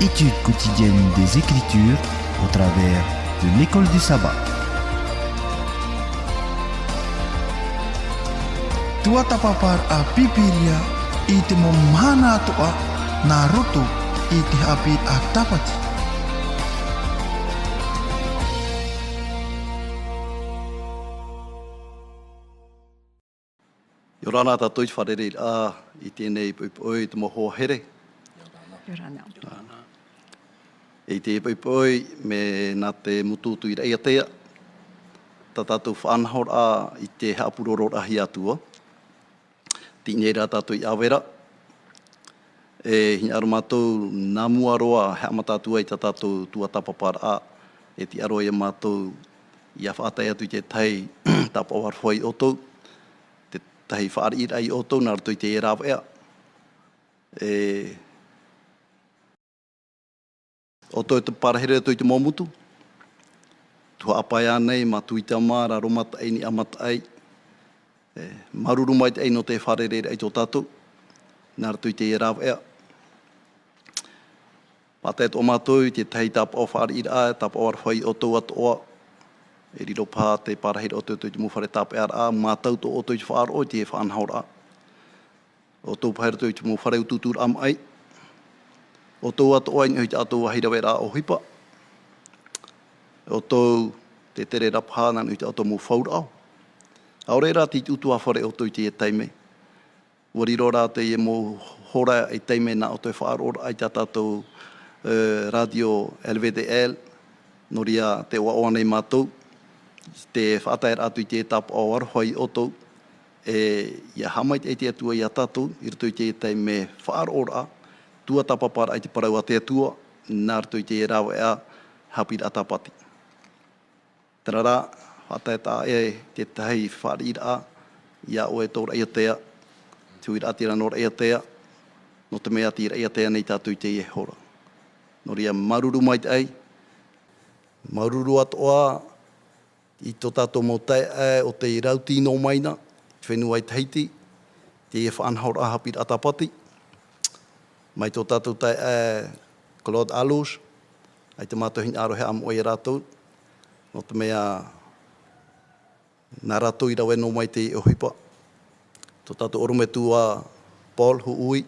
Étude quotidienne des Écritures au travers de l'école du sabbat. Tua tapapar a Haapiiraa i te momana atoa na roto i te Haapiiraa Sabati. Yorana tātou i wharere I tēnei poipoi te moho here. Yorana. I te poipoi me nā te mututu I reia tea. Tā tātou whanahor I te hapuroro rahi atua. Tīnei rā tātou I awera. Hina aro mātou nā muaroa hea matātua I tā tātou tua tapapara E ti aro ia mātou I a whātai atu I te tai tapawar whai otou. Tahi whaari I o tau nā rato I te e rāwa ea. O tau te parahere tau I te momutu. Tua apai anei, mā tui te amara, romata ei ni amata ei. Maruru mai te ei no te wharere ei tō tātou. Nā rato I te e rāwa ea. Pātai tō mātou I te tahi tāpa o whaari I tāpa o arwhai o tau atoa. E riro pā te parahira o tō te muwhare tāpe ara, mātau tō o tō I whaaro o te e whanhaora. O tō pahira tō I te muwhare ututur am ai. O tō ato ai ni hui te ato wahira wera o hipa. O tō te tere rapahana ni hui te ato mu whaura au. Aore rā ti utu awhare o tō I te e taime. Wariro rā te e mo hora e taime nā o tō e whaaro ai tā tātou radio LVDL. Noria te oa nei mātou. Te whātai atu I te tapa o arwhai o tau, ia hamait e te atua I a tātou, I rato I te tei me whaar ora, tua tapapara I te parau a te atua, nā rato I te rawa ea, Haapiiraa Sabati. Tērā rā, whātai tā te tahi whaarira, ia o e tōra ia tea, tui rā tira nora ia tea, no te mea tira ia tea nei tātou I te e hora. Noria maruru mai te ei, maruru atoa, I tō tātou mō tae o te rauti no maina, whenua I Tahiti, te e whanhaura Haapiiraa Sabati. Mai tō tātou tae Claude Alous, ai te mātou hina aro he am oi rātou, no te mea nā rātou I rawe no mai te e ohipa. Tō tātou orometua Paul Huui,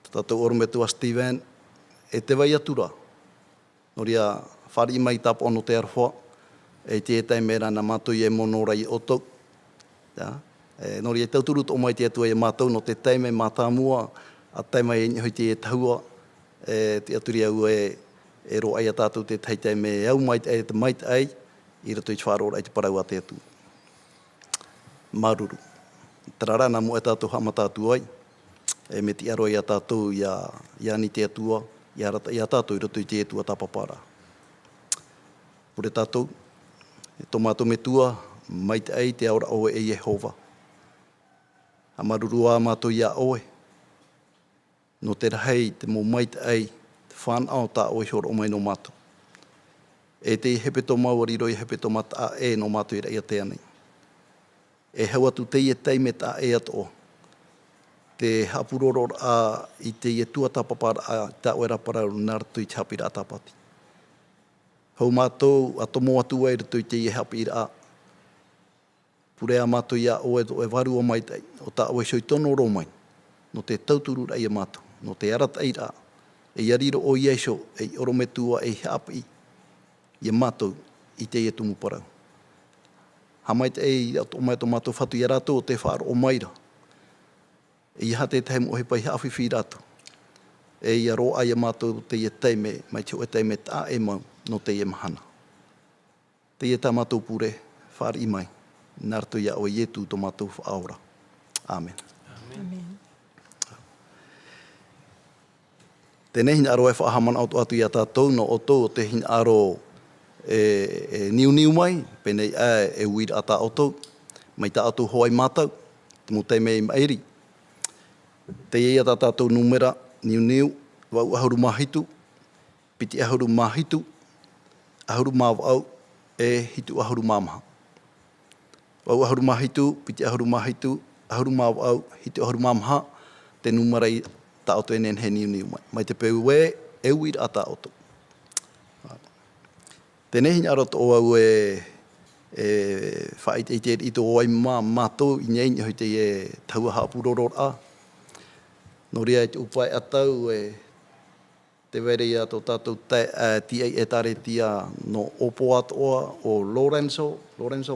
tō tātou orometua Steven, e te wai atura. Noria whari mai tāpa ono te arwha, e te tai mera na mātou I e monora I otou. Nori e tauturu tō mai te atua I mātou no te taime mātāmua, a taima e hoi te e tahua, te aturi au e ro ai a tātou te taime e au mai te mait ai, I rato I te whārora ai te parau a te atu. Maruru. Tarara nā mo e tātou hama tātou ai, me te aro I a tātou I ani te atua, I a tātou I rato I te atua tapapara. Pure tātou, e tō mātou me tua, mai te ei te aora oe e Jehova. Ha marurua mātou ia oe. No te rahei te mō mai te ei, te whanau tā oe horo o mai no mātou. E te hepe tō mauariro I hepe tō mata a no mātou I reia te anei. E hau atu te I teime tā atoa. Te hapuroro I te I tua tapapara a tā oe raparau nā rato I te Haapiiraa Sabati. Hau mātou, a tomo atu ai rato I te I Haapiiraa. Purea mātou ia oe e waru o mai tei, o tā oe soi tono ro mai, no te tauturu rai a mātou, no te arata eira, e iariro o Ieso, e orometua e haapi, I mātou I te I tumu parau. Ha mai tei, o mai tō mātou whatu I rato o te whaaro o maira. E iha te teimu o he pai hawhiwhi rato. E ia ro ai a mātou te I teime, mai te o e teime tā e mau, no te I mahana. Te I tā mātou pure, whaari mai, nā rato ia o ietu tō mātou whaora. Amen. Amen. Tēnei hina aro e whaahamana atu I a tātou, no o tō o te hina aro niu mai, penei e uira a tā o tō, mai tā atu hoai mātou, te mo teime I mairi. Te ia tā tātou numera, niu, wau ahuru mahitu, piti ahuru mahitu, ahuru mawau, e hitu ahuru mamaha. Wau ahuru mahitu, piti ahuru mahitu, ahuru mawau, hitu ahuru mamaha, te numera I tā o tō enen he niu mai. Mai te peu we, uir ata oto. Tēnei hina aroto o au whaite i te ito o ai mātou i nei hoi te taua hapuroror a. No rea i te upai atau te were ia tō tātou tia e tare tia no opo atoa o Lorenzo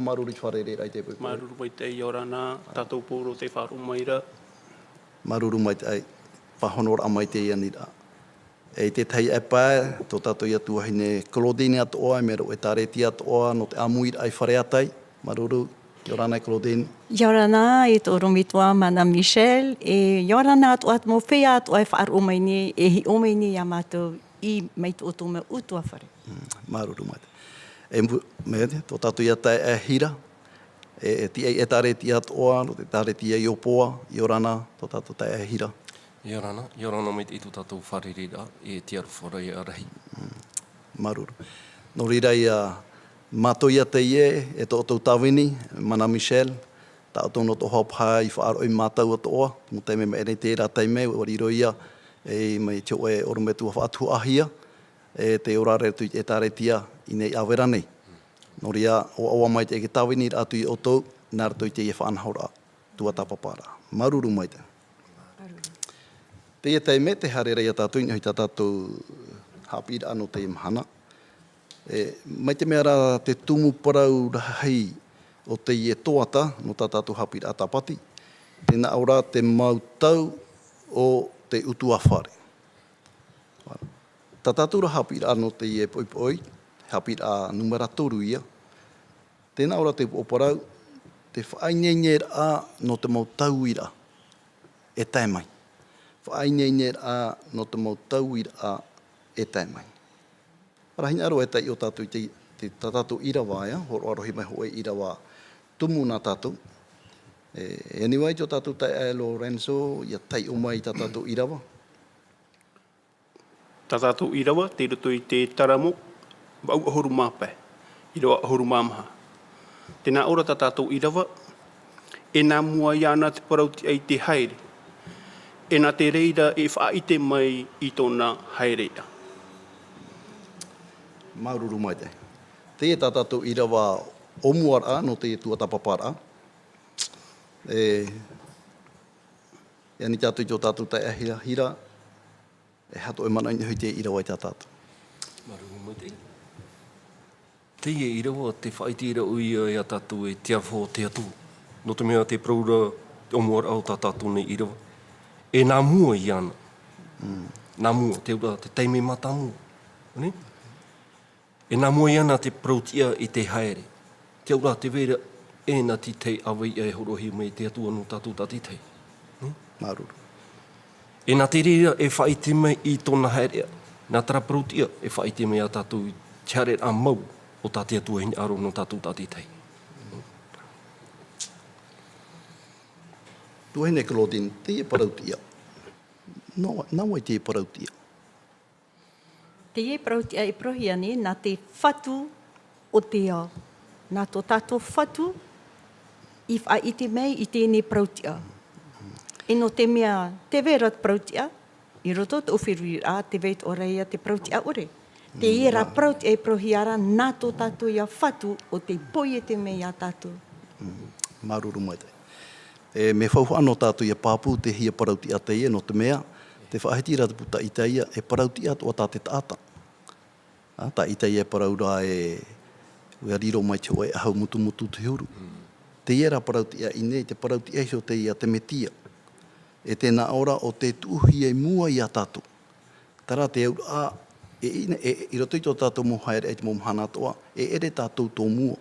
maruri wharere rai te pupu. Maruru mai te iorana, tātou pōro te wharu maira. Maruru mai te ai, whahonor a mai te ianira. E te tei e pā, tō tātou ia tuahine Claudine atoa, e mero e tare tia atoa, no te amuir ai whare atai. Maruru, iorana Claudine. Iorana e tō romitua mana Michel, e iorana atu atu mo whea atu ai whaar omaini, e hi omaini ia mātou i mei tō tō me utua whare. Maruru mai. Tō tātou ia tai e hira, e tare tia atoa, no te tare tia i opoa, iorana, tō tātou tai e hira. Iorana mai te i tō tātou wharerira, e te aru wharai a rahi. Maruru. No rira ia mātou ia te e tō tō tawini, mana Michel, tā tō no tō hopha i whaaro i mātou atoa, mo te me ere tērā teime, o riro ia, e mai te oe orometu a whaatu ahia, e te orare tu e tare tia i nei awera nei. No ria, o awa mai te e ke tawini atu i oto, nāra tu i te e whaanhaura, tua tapapara. Maruru mai te. Te e teime, te harera ia tātou, i tā tātou Haapiiraa no te mahana. Mai te mea rā te tumu parau rahai o te ie toata no tā tātou Haapiiraa Sabati. Tēnā aura te mautau o te utua whare. Tā tātou Haapiiraa no te ie poipoi, Haapiiraa numera toru ia. Tēnā aura te oparau, te whainenera no te mautau ira e taimai. Whainenera no te mautau ira e taimai. Rahina aro e tai o tātou te tātou irawa ia, horo arohi mai hoe irawa tumu nā tātou. Anyway, o tātou tai e Lorenzo, ia tai o mai tā tātou irawa. Tā tātou irawa, te roto i te taramo, au ahoru māpai, irawa ahoru māmaha. Tēnā ora tā tātou irawa, e nā mua iana te parauti ai te haere. E nā te reira e whaite mai i tōna haerea. Maururu mai te. Te e tā tātou irawa omuara no te tua tapapara. E ani tātou i tō tātou tai hira, e hato e mana ina hui te irawa i tā tātou. Maruru mai te. Te e irawa, te whaiti ira uia i a tātou e te awho te atu. No te mea te praura omuara au tā tātou nei irawa. E nā mua i ana. Nā mua, te ura, te teime mata mua. Ne? E nā mua i ana te prautia i te haere. Te ura, te vera, e nā ti tei awai e horohi mai te atua no tātou tati tei. Maruru. E nā te reira e whaite mai i tōna haerea. Nā tara prautia e whaite mai a tātou te haere a mau o tāte atua hini aro no tātou tati tei. Tuhene Claudine, te e parautia. Nā wai te e parautia. Te e parautia e prohiani nā te whatu o te ao. Nā tō tātou whatu i whaite mei i tēnei parautia. E no te mea te vera parautia, i roto te uwhiruira te veit o reia te parautia ore. Te era parautia e prohiara nā tō tātou ia whatu o te poi e te mei a tātou. Maruru mai te. Me whauwha anō tātou ia pāpū te hia parautia te ia no te mea, te whahetira te puta i te ia e parautia atua tā te tāta. Tā i te ia paraura e ua riro mai te oe ahau mutu te huru. Te ia ra parautia i nei, te parautia i te ia te metia. E tēnā ora o te tuhi e mua i a tātou. Tara te aura i roto i tō tātou mo haere e te mo mhana toa, e ere tātou tō mua.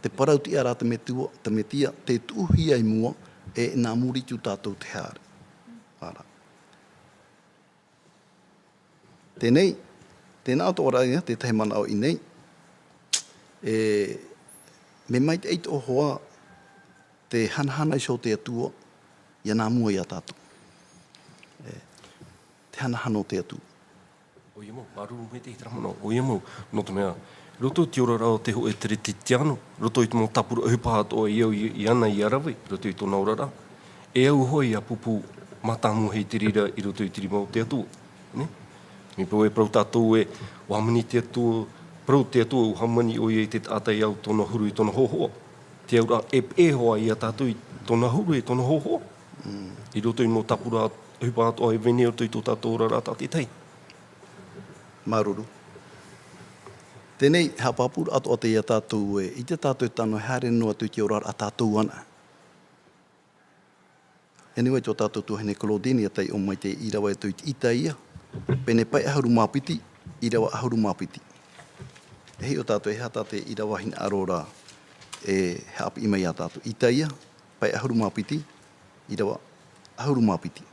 Te parautia rā te metia, te tuhi ai mua, e nā muritu tātou te haere. Tēnei, tēnā tō ora te tehe mana au i nei, me mai te eito hoa, te hanahana i so te atua, ia nā mua i a tātou. Te hanahana o te atua. O ia mau, maruru me te hitara mana, o ia mau, no te mea, roto te ora rao te ho e tere te tiano, roto i te mō tapuru ahupaha toa i au i ana i arawai, roto i tōna ora rā. E au hoi a pupu matamu hei te rira i roto i te rima o te atua. Ne? Mi po e prau tātou e whamani te atua, prau te atua u hamani o i te tātai au tona huru i tona hohoa. Te aura e hoa i a tātou i tona huru i tona hohoa. I roto i no tapura hupa atoa e vene o tui tō tātou rarata te tei. Maruru. Tēnei, hapapura atoa te ia tātou e, i te tātou tano haere noa tui te ora a tātou ana. Anyway, tō tātou tuhene Claudine, tei o mai te irawa e tui ita ia. Pene pai ahuru māpiti, irawa ahuru māpiti. E hei o tātou e hata te irawa hina arora e hapi imai a tātou. Ita ia, pai ahuru māpiti, irawa ahuru māpiti.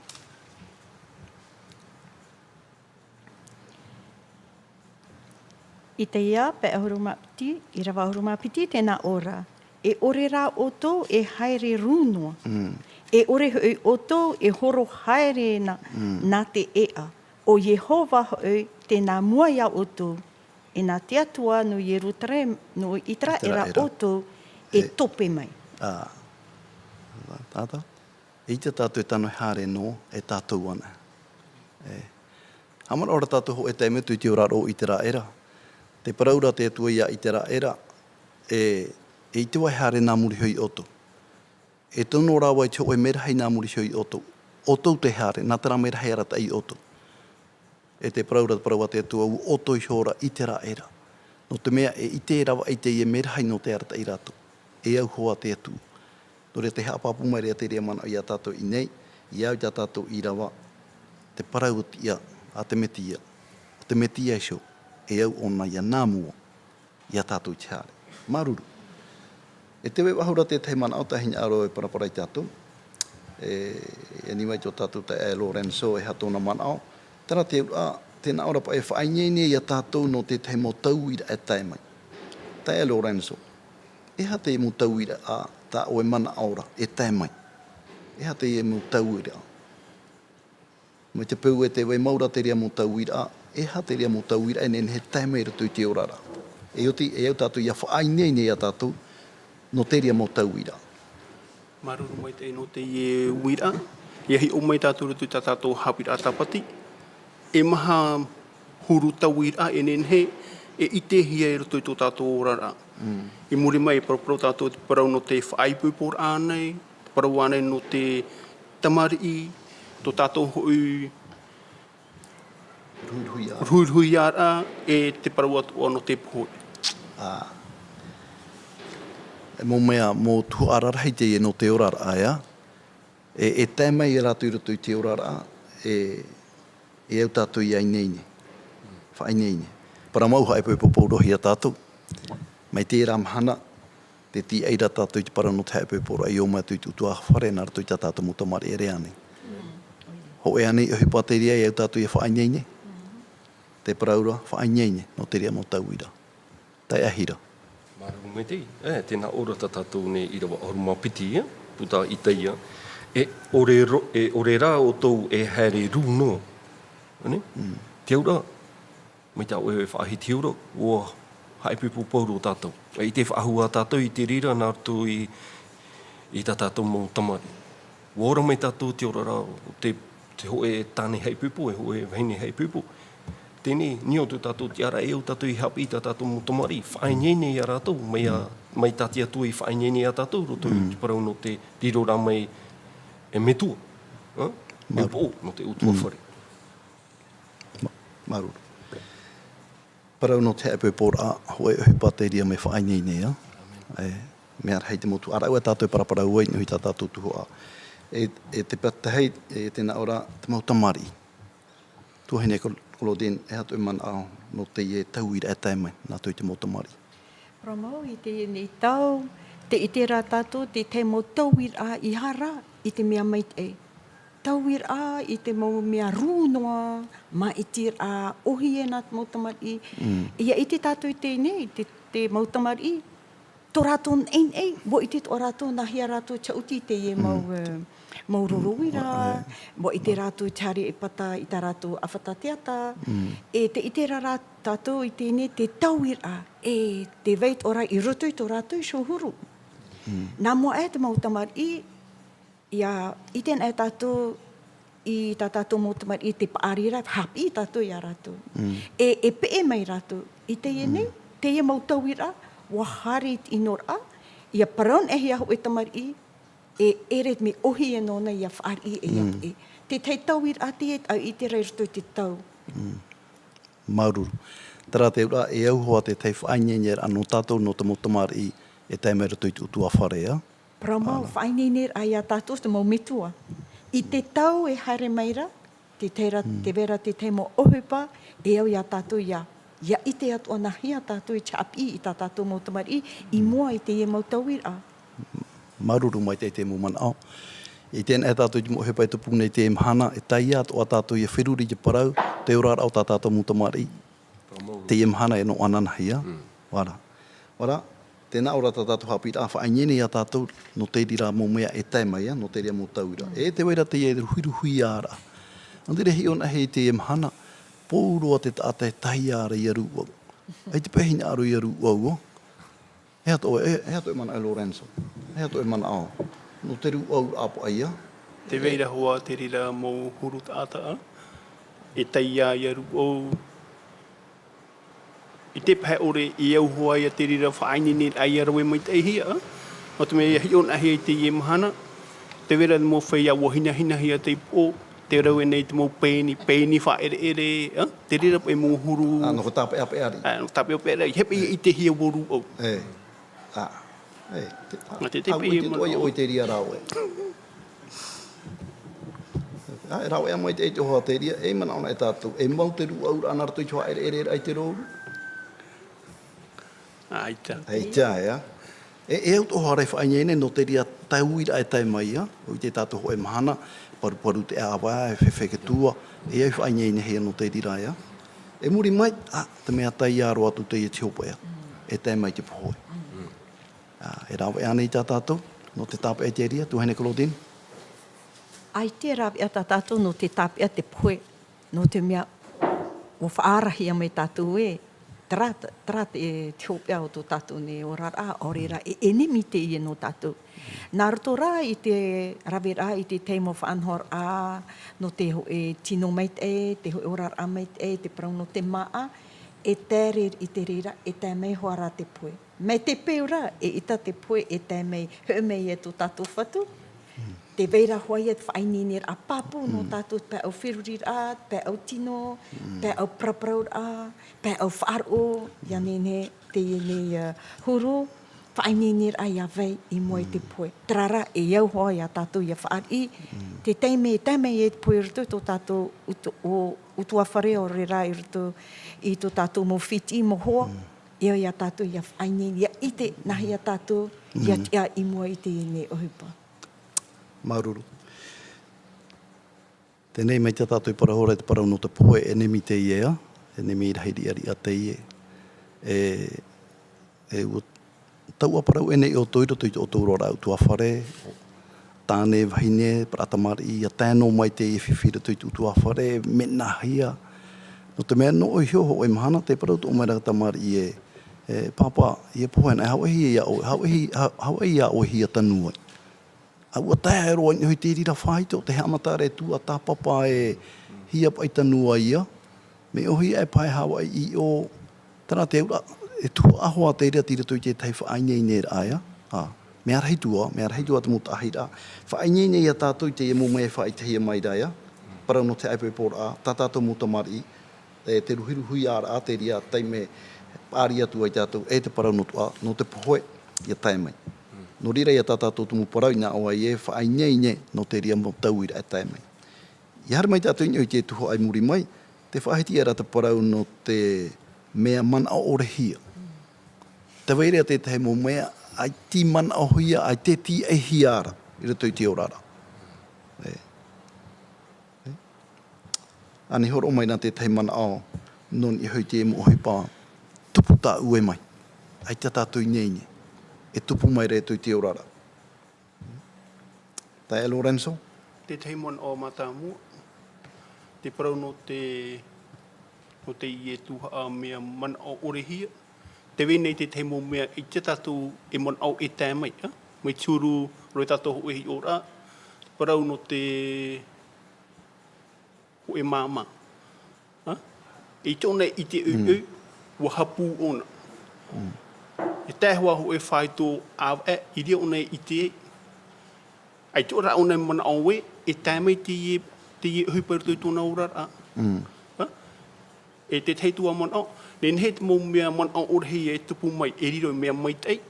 I te ia, pe ahuru mapiti, i rawa ahuru mapiti, tēnā ora. E ore rā oto e haere rūnoa. E ore hoi oto e horo haere nā te ea. O Yehova hoi tēnā mua ia oto. E nā te atua no Jerusalem, no itra era oto e tope mai. Tātou. E te tātou tano haere no e tātou ana. Hamana ora tātou ho e te metu i te oraro i te rā era. Te paraura te atua ia i te rā era, e te wai haere nā muri hoi oto. E tono rāwa i te hoi mera hei nā muri hoi oto. Oto te haere, nā tera mera hei arata i oto. E te paraura te atua u oto i hora i te rā era. No te mea e i te rawa i te i e mera hei no te arata i rato. E au hoa te atu. No re te hapapu mai rea te rea mana i a tātou i nei, i au i a tātou i rawa, te parau ia, a te meti ia. Te meti ia iso. E au ona ia nā mua i a tātou i te haere. Maruru. E te wehahura te te mana au tahinya aro e parapara i tātou. E niwai tō tātou te e Lorenzo e hatona mana au. Tara te ura, tēnā ora pa e whainene i a tātou no te te mo tauira e tae mai. Te e Lorenzo. E ha te mo tauira a tā o e mana aura e tae mai. E ha te e mo tauira a. Mai te pau e te wei maura te rea mo tauira a. E ha te rea mo tauira e nene he tae mai rato i te orara. E au tātou ia whainene i a tātou no te rea mo tauira. Maruru mai te no te ie uira. Ia hi o mai tātou rutu tā tātou Haapiiraa Sabati. E maha huru tauira e nenhe e ite hia e rutu i tō tātou orara. I muri mai e parau tātou te parau no te whaipupor ānei, parau ānei no te tamari, tō tātou hoi ruiruhi ara e te parau atua no te pohoi. E mō mea, mō tuhu ararahei te e no te orara aia, e tae mai e rātu i rutu i te orara, e au tātou i aineine, whaaineine. Para mau hae pui poporohi a tātou, mai te ramhana, te ti eira tātou i te para no te hae pui poporo, ai o mai tui tutua whare nā rātu i tā tātou mutamari e rea nei. Ho e anei, e hupa te rea e au tātou i whaaineine, te paraura whaaineine no te rea mo tauira. Tai ahira. Maru me te, tēnā ora ta tātou ne i rawa ahuruma piti ia, puta i te ia, e ore rā o tau e haere rūno. Te aura, mai tā oe whaahi te aura, o haipipu pauru o tātou. I te whaahua tātou i te rira nā tu i tā tātou mō tamari. Ora mai tātou te ora rā, te hoe tāne haipipu, e hoe vahine haipipu. Tēnei, nio tu tātou te ara e o tātou i hapi tā tātou mō tamari, whainene i a rātou, mai tātia tu i whainene i a tātou, roto i parau no te riro rā mai e metua. E po, no te utua whare. Maruru. Parau no te hape pōra, hoe hupa te ria me whainene ia. Mea hei te motu ara ua tātou parapara ua i nuhi tā tātou tuho a. E te patahei, e tēnā ora, te mau tamari. Tuhine Claudine, e hatu e mana au, no te ie tauira e tae mai, nā tui te mo tamari. Ramau, i te nei tau, te ite rā tātou, te mo tauira i hara, i te mea mai te. Tauira i te mo mea rūnoa, ma i te rā ohi e nā te mo tamari. Ia i te tātou i te nei, te mo tamari, tō rātou ei, bo i te tō rātou nā hia rātou chauti te ie mau roroira, bo i te rātou tari e pata i tā rātou awhata teata, e te ite rā tātou i tēne te tauira, e te veit ora i roto i tō rātou i shohuru. Nā mua e te mau tamari, ia i tēnā e tātou I tā tātou motamari I te paarira, hapi I tātou ia rātou. E pe mai rātou. I te nei, te ia mautau ira, wahari inora, ia paraun e hia ho e tamari e eret me ohi e nona ia whaari e ia pe. Te tei tau ira ati e au I te reirto te tau. Maururu. Tara te ura e au hoa te tei whainenyer anō tātou no te motamari e te mera tui utua wharea. Pramau, whainenyer ai a tātou te mau mitua. I te tau e haere maira, te vera te te mo ohupa, e au ia tātou ia. Ia I te atua nahi a tātou I chapi I tā tātou motamari, I mua I te ia mautau ira. Maruru mai te mo manao. I tēnā e tātou I mo ohupa I tupu nei te mhana, e tai atua tātou ia whiruri I parau, te urara au tā tātou motamari. Te mhana e no ananahia. Wara. Tēnā ora tā tātou Haapiiraa whainene a tātou no te rira mō mea e tai mai, no te ria mō tauira. E te weira te e ruhiruhi ara. An te rehi ona hei te mhana, pōroa te tātai tai ara I aru au. Ei te pehina aru I aru au. He ato e mana e Lorenzo. He ato e mana au. No te ru au apo aia. Te weira hoa te rira mō huru tātaa. E tai a I aru au. I te pae ore I au hoa ia te rira whainene ai arawe mai te hia. O te mea hi ona hei te ie mahana. Te wera mō whai a wahina hia te pō. Te rawe nei te mō pēni whaere ere. Te rira pe mō huru. No ko tāpe ape ari. No tāpe ape ari. Hepe I te hia woru au. Te au I te toi oi te ria rawe. Rawe a mai te hoa te ria. E mana ona e tātou. E mau te ru au anara tui tua ere ai te roru. Aita. Ia. E au toha rei whainene no te ria tauira e tai mai ia. O te tātou ho e mahana, paru te awa, e whewheke tua. E au whainene hea no te rira ia. E muri mai, te mea tai aro atu te i te hopa ia. E tai mai te pohoi. E rawe anei tā tātou, no te tāpe e te ria, tuhene Claudine. Ai te rawe a tā tātou no te tāpe a te poe, no te mea o whaarahia mai tātou e. Tara te hope au tō tātou ne o rara, orera, e enemi te ie no tātou. Nā roto rā I te rawe rā I te teimo whaanhor a, no te ho e tino mai te ho e o rara mai te parau no te maa, e tēre I te rira, e te mei hoa rā te poe. Me te peo rā, e ita te poe, e te mei, heo mei e tō tātou whatu. Te veira hoa I e te whainene a papu no tātou pe au whiruri rā, pe au tino, pe au praprau rā, pe au whaaro, ia nene te iene huru, whainene rā ia vei I moe te poe. Trara e au hoa ia tātou ia whaari, te teime e te poe rutu tō tātou utua whare o re rā I tō tātou mo whiti mo hoa, ia tātou ia whainene, ia I te nahi a tātou, ia I moe I te iene ohupa. Maruru. Tēnei mai te tātou I parahora te parau no te poe e nemi te iea, e nemi I rahiri ari a te ie. E ua taua parau e nei o toira tui o tōrora au tua whare, tāne vahine, pratamari, a tēno mai te ie whiwhira tui tua whare, mena hia. No te mea no o hioho e mahana, te parau tō mai raka tamari papa, I e pohe nei, hau e ia o hia tanuai. Aua tae roa ni hoi te rira whaito, te hamatare tua tā papa e hia pai tanua ia. Me ohi e pai hawa I o tana te ura, e tua ahoa te rira tira tui te tei whainei nei aia. Me arhei tua te muta ahira. Whainei nei a tātou te e mo mea whai te hia mai raia. Parau no te aipe pōra, tā tātou muta mari, te ruhiruhui ara a te ria teime pāri atu ai tātou, e te parau no te pohoe, ia tai mai. No rira ia tātātou tumu parau ina oa I e whainei no te ria mo tauira e tai mai. I hara mai tātou ina o te tuho ai muri mai, te whahiti era te parau no te mea mana o rehia. Te weirea te te mo mea, ai ti mana o hia, ai te ti e hiara, I rato I te orara. Ani horo mai nā te te mana o, non I hoi te mo ohi pā, tupu tā ue mai, ai te tātou inene. E tupu mai re tui te orara. Tai Lorenzo? Te teimon o matamu, te parau no te ie tuha a mea man o orehia. Te wenei te teimo mea I te tatu e mon au e tā mai. Mai tūru roi tato ho ehi ora. Parau no te o e mama. I tōna i te ui, wa hapu ona. E tēhua ho e whai tō awa i rea ona i te e. Ai tō ra ona mana awe, e tēmei te i huiparu tui tōna urara. E te teitua mana au. Nen het mō mea mana au orhei e tupu mai, e riro mea mai tei.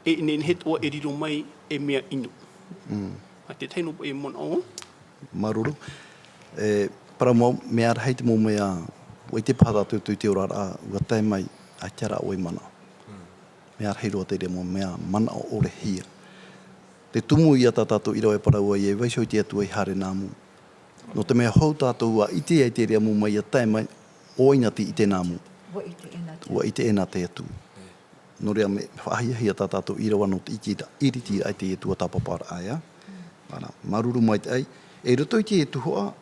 E nen het o e riro mai e mea inu. Te teino e mana au. Maruru. Para mō mea rehei te mō mea wai te pāra tui te urara ua tai mai a tiara oi mana. Mea rehei roa te re mō mea mana o orehia. Te tumu ia tā tātou iro e para ua i e waisho i te atua i hare nāmu. No te mea hou tātou ua ite e te rea mō mai a tai mai oina ti i te nāmu. Ua ite e nā te atu. No rea me whahiahia tā tātou iro anō te iriti ai te atua tāpapara aia. Maruru mai te ai. E roto i te e tuhoa,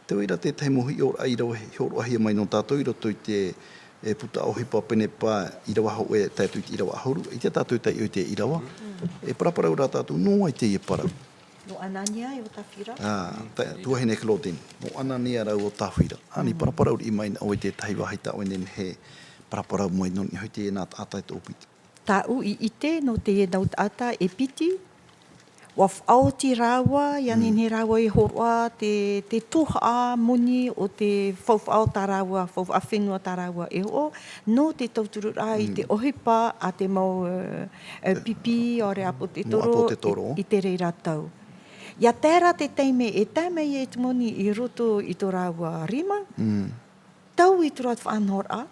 te oira te taimuhi o aira horo ahia mai no tātou, i roto i te puta o hipa pene pā irawa hau e tātou i te irawa horu, i te tātou tai o te irawa. E parapara ura tātou, no ai te e para. No anania e o tawhira? Tua hene kloten, no anania rau o tawhira. Ani parapara ura i mai o te taiwa haita o nen he parapara mai no ni hoi te e nā tātai te opiti. Tāu i ite no te e nau tāta e piti, wa whaoti rawa, ianin he rawa e horoa, te tuha muni o te whauwhao tā rawa, whauwha whenua tā rawa e ho, no te tauturu rā i te ohipa a te mau pipi o re apo te toro, i te rei rātau. Ia tērā te teime e teimei e te moni i roto i tō rawa rima, tau i tura te whanora,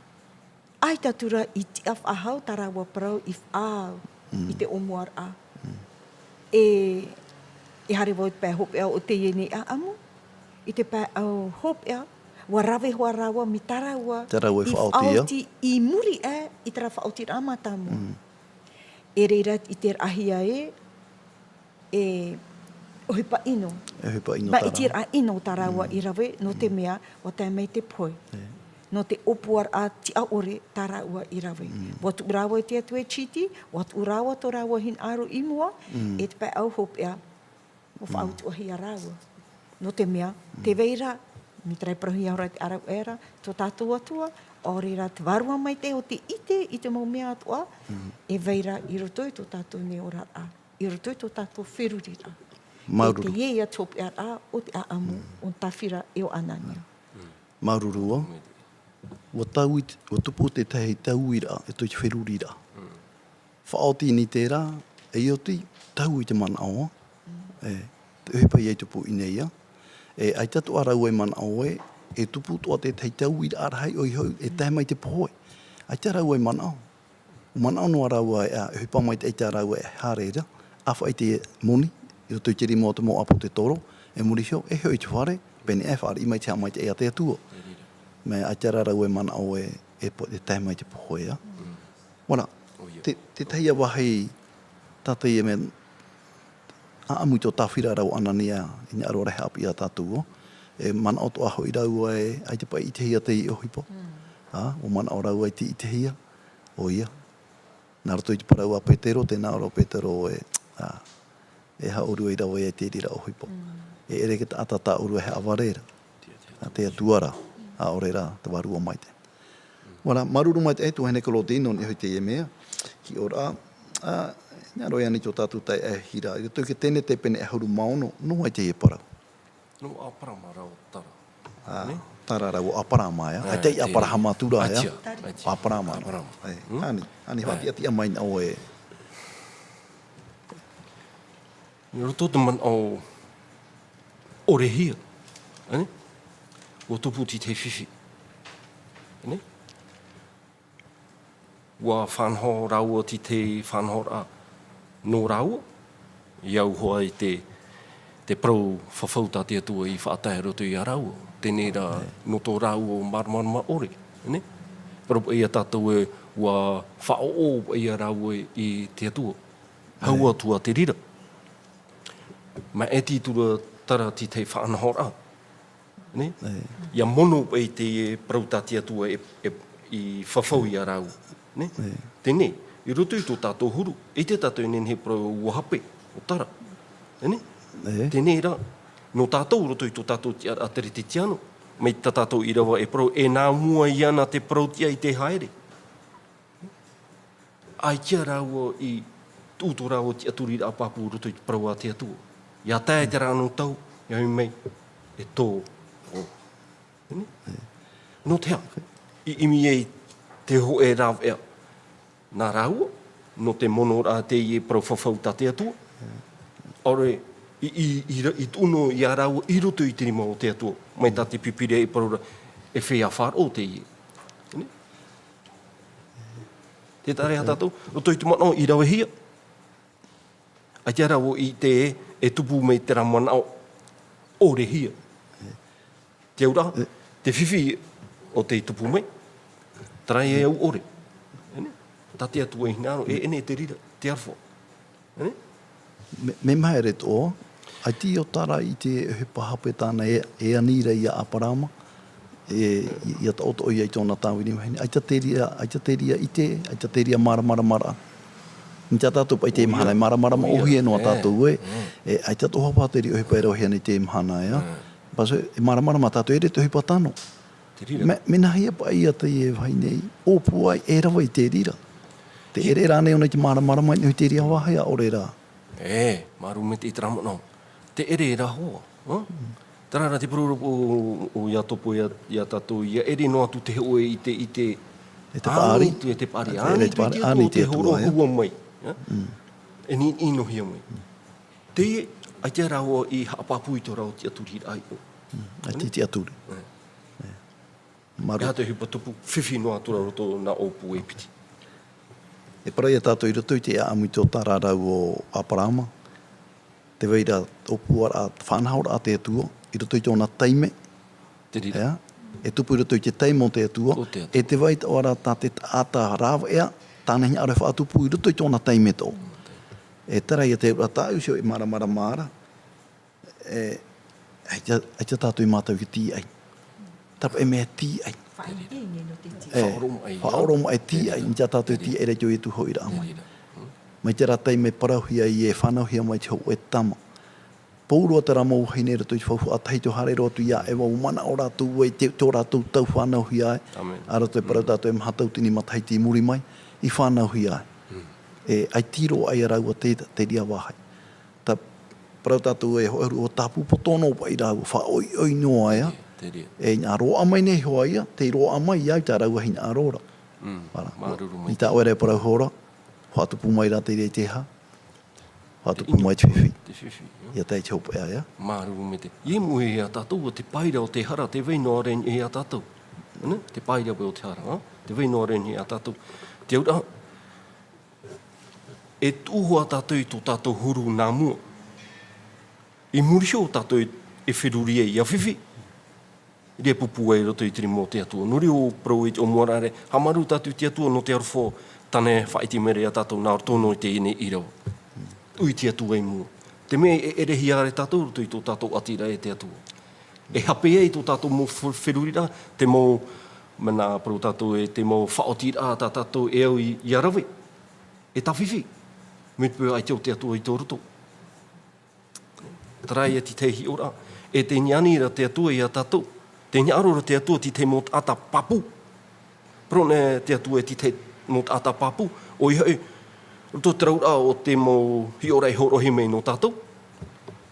ai tatura i te awhahau tā rawa parau i whaau, i te omuar a. E hare wau te pē hopea o te iene a amu. I te pē au hopea, wa rawe hoa rawa mi taraua i whaoti i muri i tara whaoti rā matamu. E reira i te ahia e ohipa ino. Ba i tira ino taraua i rawe no te mea o te mei te poi. No te opuar a ti a ore taraua i rawe. Watu urawa i te atu e chiti, watu urawa tō rawa hin aro i mua, e te pai au hopea, o whaautu ahi a rawa. No te mea, te veira, mi trai prahi aura te arau era, tō tātou atua, o reira te warua mai te o te ite, i te mau mea atua, e veira i roto i tō tātou ne ora a, i roto i tō tātou whirurira. Maruru. E te iea tōp e a o te a amu, o tawhira e o anania. Marurua. Wa tupu te tahi tauira e toi te wherurira. Whaoti ni tērā, e ioti tau i te mana aoa. Te uhipa i tupu i neia. E ai tatu arau e mana aoe, e tupu toa te tahi tauira arahai oi hau, e tahi mai te pohoi. Ai te arau e mana ao. O mana ao no arau e uhipa mai te arau e hareira, awha i te moni, i roto i te rimo te mo apo te toro, e muri hio, e hoi te whare, pene e whare, i mai te amai te ea te atua. Me a te rarau e mana au e tahi mai te pohoea. Wana, te tahi a wahi tātai e me a amu tō tāwhira rau anania i ngā aroa reha api a tātua. E mana o tō aho i rau e ai te pai i te hia te i ohipo. O mana o rau ai te i te hia. O ia. Nā rato i te parau a Petero, te nā ora Petero e haoru i rau e te rira ohipo. E ere ke ta atata uru e he awarera. Te atuara. A ore rā, te warua mai te. Wana, maruru mai te e, tu hene kolo tino ni hoi te e mea. Ki ora, ngā roi ani tō tātou tai e hira. I tau ke tēne te pene e hauru maono, no ai te e parau. No aparama rau tara. Tara rau aparama ya. Ai te i aparahama tura ya. Aparama. Ani hati ati a mai nao e. Ni roto te man au orehia. Ani? O tupu ti te whiwhi. Ne? Wa whanho rau ti te whanho ra no rau. Iau hoa i te prau whawhauta te atua i whaatai roto i a rau. Tēnei ra no tō rau o marmarama ore. Ne? Pero ia tātou e wa whaoo i a rau i te atua. Hau atua te rira. Ma e tītura tara ti te whanho ra. Ne? Ia mono e te prautati atua i whawhau i a rau. Ne? Tēnei, i roto i tō tātou huru, e te tātou nen he prau wahape o tara. Ne? Tēnei rā, no tātou roto i tō tātou atari te tiano, mai tatatou i rawa e pro, e nā mua i ana te protia i te haere. Ai kia rāua i tūto rāua ti aturi a papu roto i te parau a te atua. Ia tae te rāno tau, ia mei, e tō. No te hau, i imi ei te ho e rāw ea. Nā rāua, no te mono rā te i e parau whawhau ta te atua. Ore, i tuno i a rāua i roto i te rima o te atua. Mai tā te pipire e parau e whea whār o te i. Te tare ha tātou, o toi tu mana i rawe hia. A te rāua i te e tupu mei te ramana o re hia. Te aura, te whiwhi o te tupu mei, tarai e au ore. Tā te atua i hinaro, e ene te rira, te arwha. Me mai re tō, ai ti o tara i te hepa hape tāna e anira i a aparama, ia ta oto i ai tōna tāwini mahini. Ai ta teria i te, ai ta teria mara. Ni tā tātou pai te mahana, mara ohi e noa tātou e, ai ta tō hapa teri o hepa e rohi ane te mahana ea. Paso, e mara tātou e re te hepa tāno. Me nahi e pai a te e vai nei, o puai e rawa i te rira. Te ere rāne o nei te mara mai ni te ria wahai a ore rā. Maru me te tramano. Te ere ra hoa. Tarara te proropo o ia topo ia tātou, ia ere no atu te hoe i te E te pāri. E te pāri. Ani te horo hua mai. E ni ino hia mai. Te ai te rāua i haapapu i tō rau te aturi ai o. Ai te aturi. Ia te hipa tupu, whiwhi no atura roto na opu e piti. E para ia tātou i roto i te amu i tō tararau o Aparama. Te weira opua a whanhaura a te atua, i roto i tōna teime. Te rira. E tupu i roto i te teime o te atua. E te weita ora tā te ata rāwa ea, tāna hinga are whaatupu i roto i tōna teime tō. E tera ia te rata usio i mara. Ai te tātou i mātou ki tī ai. Tapa e mea tī ai. Whaoroma ai tī ai, ni te tātou tī ai rei i tu hoi rā mai. Mai te ratai me parauhia i e whanauhia mai te hou e tama. Pōrua te ramo hine rato i whauhu a taito hare rotu ia e wau mana o rātou e tō rātou tau whanauhia ai. A rato e parau tātou e mahatau tini mataiti i muri mai i whanauhia ai. Ai tiro ai a rau a te ria wahai. Ta parau tātou e hoeru o tāpu potono pa i rau whaoi noa ia. E ngā roa mai nei hoa ia, te roa mai iau tā rau ahi ngā rora. Ni tā oere parau hora, whātupu mai rā te rei te ha, whātupu mai te whiwhi. Ia tei te hopa ea, ia. Māruru me te. Ie muhe ea tātou o te paira o te hara, te veino aren ea tātou. Te paira o te hara, te veino aren ea tātou. Te aura, e tūhua tātou i tō tātou huru nā mua. I murihio tātou e whiruria i a whiwhi. Rea pupu ai roto i tiri mō te atua. Nuri o prau i te omuarare, hamaru tātou te atua no te arwho, tane whaiti mere a tātou nā tono i te ine i rau. Ui te atua i mua. Te mea e erehi are tātou roto i tō tātou atira e te atua. E hape e i tō tātou mō wherurira, te mō, mana prau tātou e te mō whaotira a tātou e au i arawe. E tawhiwhi. Mitpu ai te o te atua i tō roto. Tarai e ti tehi ora. E te nianira te atua i a tātou. Te ngarora te atua ti te mot ata papu. Prone te atua ti te mot ata papu. O i hei, roto traura o te mo hiorei horohi mei no tātou.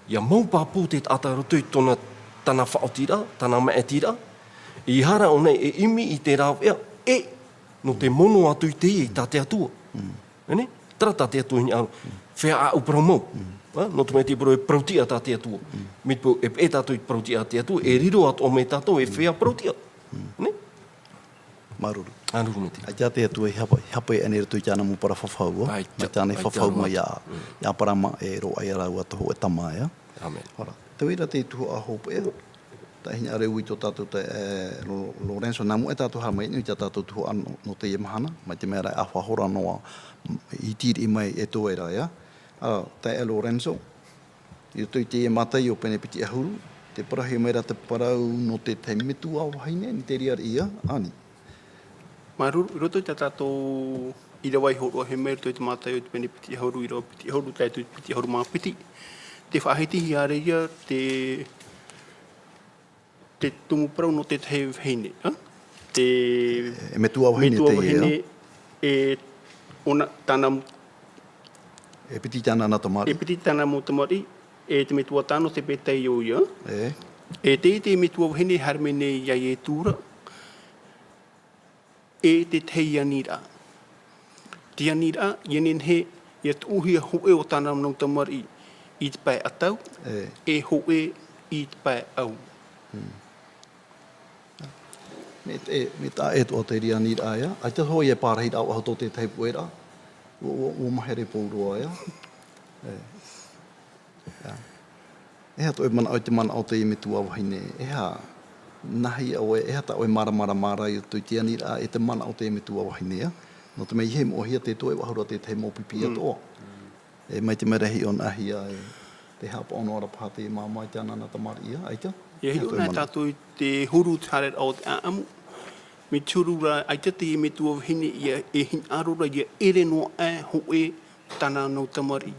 Ia mau papu te ata roto i tōna tana whaotira, tana maetira. I hara o nei e imi i te rāw ea, no te mono atu i te i tā te atua. Tara tā te atua i ngāro. Whea a upra mau. No te mei te paro e prautia tā te atua. Mitpo e tātou i prautia tā te atua, e riro atu o me tātou e whea prautia. Maruru. Maruru me te. Ai te atua i hapa e ane rato i tāna mu para whawhau. Mai tāna i whawhau mai ia parama e roa i rau atoho e tama ea. Amen. Te wira te tuho a hopa ea. Ta hina are ui tō tātou te Lorenzo namu e tātou hara mai ni te tātou tuho ano no te iemahana. Mai te mea rai a whahora noa i tiri i mai e tō e rai ea. Tai e Lorenzo, i tui te e matai o pene piti ahuru, te parahi meira te parau no te teimetu au haine, ni te ria ia, ani. Maruru, i roto i te tātou i rawai horo he meira tui te matai o te pene piti ahuru, i rawa piti ahuru, tai tui piti ahuru mā piti. Te whahiti hi are ia, te te tumu parau no te tei hene. Te E me tua wahine te hene ia. e ona tana E piti tana na tamari. e piti tana mo tamari e te me tua tano te petei o ia. E. Te me tua hene harmene ia e tura e te tei anira. Te anira ienin he ia tuhi hoe o tana no tamari i te pai atau e hoe i te pai au. Me ta e to te ria ni aia. Ai te hoi e pārhei au au tō te tei puera. O mahere pōrua ia. Eha to e mana au te mana au te me tua wahine. Eha nahi au e eha ta o e mara i tu te ni a e te mana au te me tua wahine ia. No te mei he mo hia te toe wahura te te mo pipi atoa. E mai te merehi on ahia e te hapa ono ara pāte e māmai te anana tamari ia. Aita? Ia hi ona tātou te huru tāre au te aamu. Me turura ai te me tua hine ia e hin arura ia ere no e hoe tana no tamari.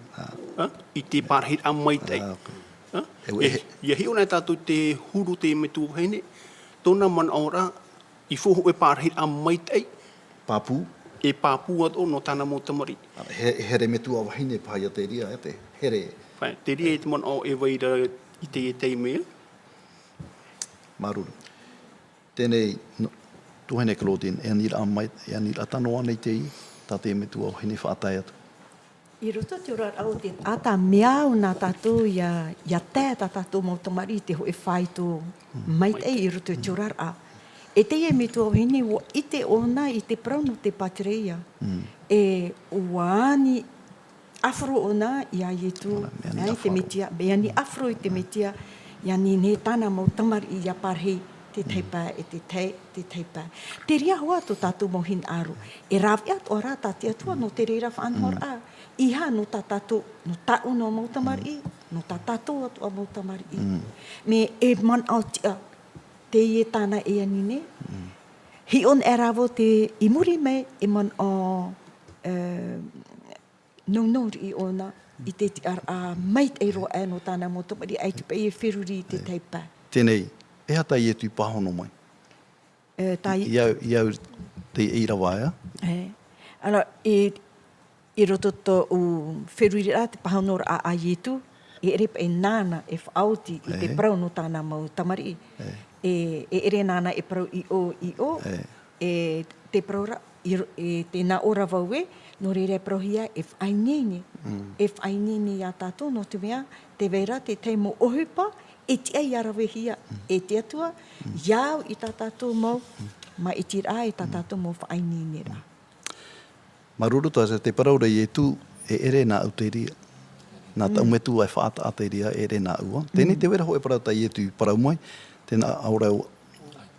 I te parhit a maitei. Ia hi ona tātou te huru te me tua hine. Tōna man aura i fuhu e parhit a maitei. Papu? E papu at o no tana mo tamari. Here me tua wahine pāia te ria e te here. Te ria e te man au e waira i te mea. Maruru. Tēnei tuhene Claudine, e anira amai, e anira tanoa nei te i, tā te me tua wahine whātai atu. I roto te ora au te ata mea o nā tātou ia tē tā tātou mau tamari te hoe whai tō maitei i roto te ora a. E te e me tua hini o i te ona i te prauno te patreia. E uani afro ona i a ietu, te metia, beani afro i te metia, i ani ne tāna mau tamari i a parhei te teipa e te teipa. Te ria hoa tō tātou mau hin aru. E rawi atu ora tā te atua no te reira whaanhor a. Iha no tā tātou, no tāu no mau tamari, no tā tātou atu a mau tamari. Me e man au tia, te ie tāna e anine. Hi on e rawo te imuri mei e man o nunuri i ona i te ar a mait e roa e no tāna mo tamari ai tupe e whiruri i te teipa. Tēnei, e hata i e tui pahono mai? Iau te irawaia? Ala, i roto tō whiruri a te pahono a ietu, e repa e nāna e whaauti i te prau no tāna mau tamari. E ere nāna e prau i o, e te praura, e te nā ora waue, no re prohia e whainene. E whainene i a tātou, no te mea, te vera, te teimo ohupa, e te ai arawe hia, e te atua, iau i tā tātou mau, ma i tira e tā tātou mau whainene ra. Maruru tāsa, te paraura i e tū, e ere nā au te ria. Nā tau me tū ai whaata a te ria, e ere nā ua. Tēnei te wera hoe parau tai e tū parau mai, tēnā aurau,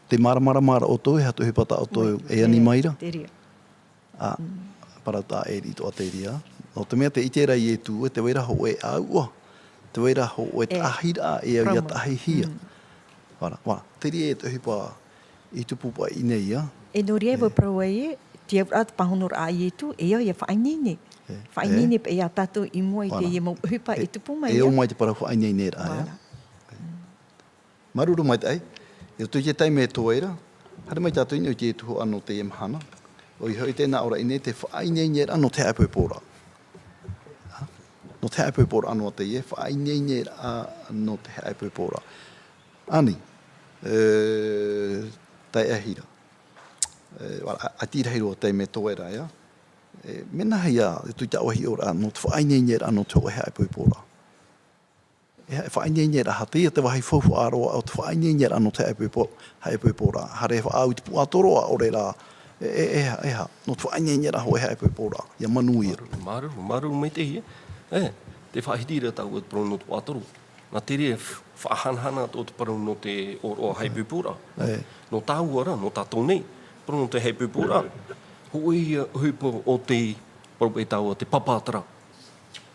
te mara o tō, e hatu he pata o tō, e ani maira. Te ria. Parau tā e rito a te ria. No te mea te itera i e tū, e te wera ho e aua. Te wera ho e tahira e au ia tahihia. Wara, te ria e te hipa i tupupa i nei ia. E no ria e prau e, te au at pahonor a i e tū, e au ia whainene. Whainene pe ia tātou i mua i te ia mau hupa i tupuma ia. E o mai te parau whainene ra ia. Maruru mai te ai. E tu te taime e tōeira. Hare mai tātou ino te tuho anō te emhana. O i hoi tēnā ora ine te whainene anō te aipoi pōra. No te aipoi pōra anō te ie. Whainene anō te aipoi pōra. Ani. Tai ahira. A tīrahiro te me tōeira ia. Mena hea, e tui ta ohi ora anō te whainene anō te aipoi pōra. E whainene ra hati, e te wahi whauwhu aroa o te whainene anō te aipoi pōra. Hare whaau te puatoroa o re rā. Eha, no te whainene ra ho e aipoi pōra. Ia manui. Maru mai te hia. Te whahitira tau e te parau no te wātoro. Nā te rea whahanhana o te parau no te oroa aipoi pōra. No tāu ara, no tātou nei. Parau no te aipoi pōra. Ho ia huipa o te parau e tau te papatara.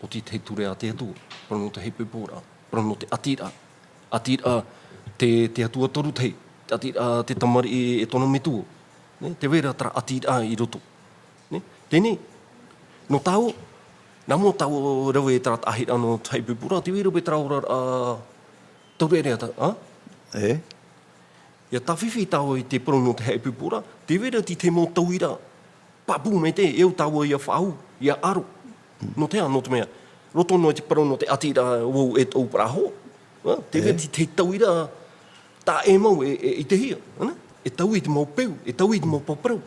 O te ture a te atua. Parau no te aipoi pōra. Parau no te atira. Atira te atua toru te. Atira te tamari e tono metua. Te wera tara atira i roto. Tēnei, no tau, nā mō tau rawe e tara ahira no te aipoi pōra, te wera be tara ora taurere ata. Ia tawhiwhi tau i te prono te hei pupura, te wera ti te mō tauira. Papu me te, eo tau ia whau, ia aro. No te ano te mea. Roto no te prono te atira wou e tau praho. Te wera ti te tauira, tā e mau i te hia. E tau i te mau peu, e tau i te mau paparau.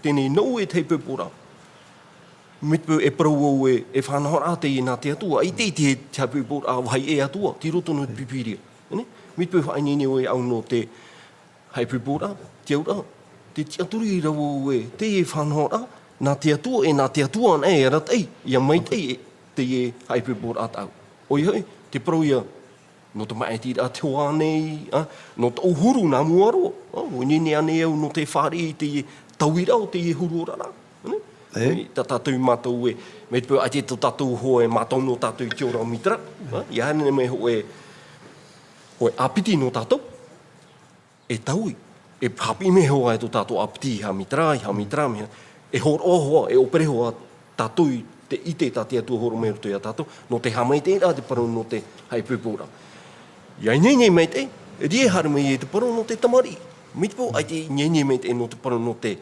Tēnei nau e te hei pupura. Mitpu e parau au e whanahora te i nā te atua. I te hei pupura whai e atua, ti roto no te pipiria. Mitpu whainini o e au no te hei pupura, te aura, te tiaturi i rau e te e whanahora, nā te atua e nā te atua an e aratei, ia mai te e hei pupura atau. Oi hei, te parau ia, no te mai tira te hoa nei, no te uhuru nā muaro, o nini ane au no te whare i te tauira o te e huru orara. Ta tātou mātou e, me te pō ai te tātou hoa e mātou no tātou i te ora o mitra, ia hane me hoe apiti no tātou, e taui, e hapi me hoa e tō tātou apiti i ha mitra, mea, e horo hoa, e opere hoa tātou te ite tā te atua horo me roto ia tātou, no te hamai te rā te parau no te hei pūpura. Ia nyenye mei te, e rie harme i te parau no te tamari, me te pō ai te nyenye mei te no te parau no te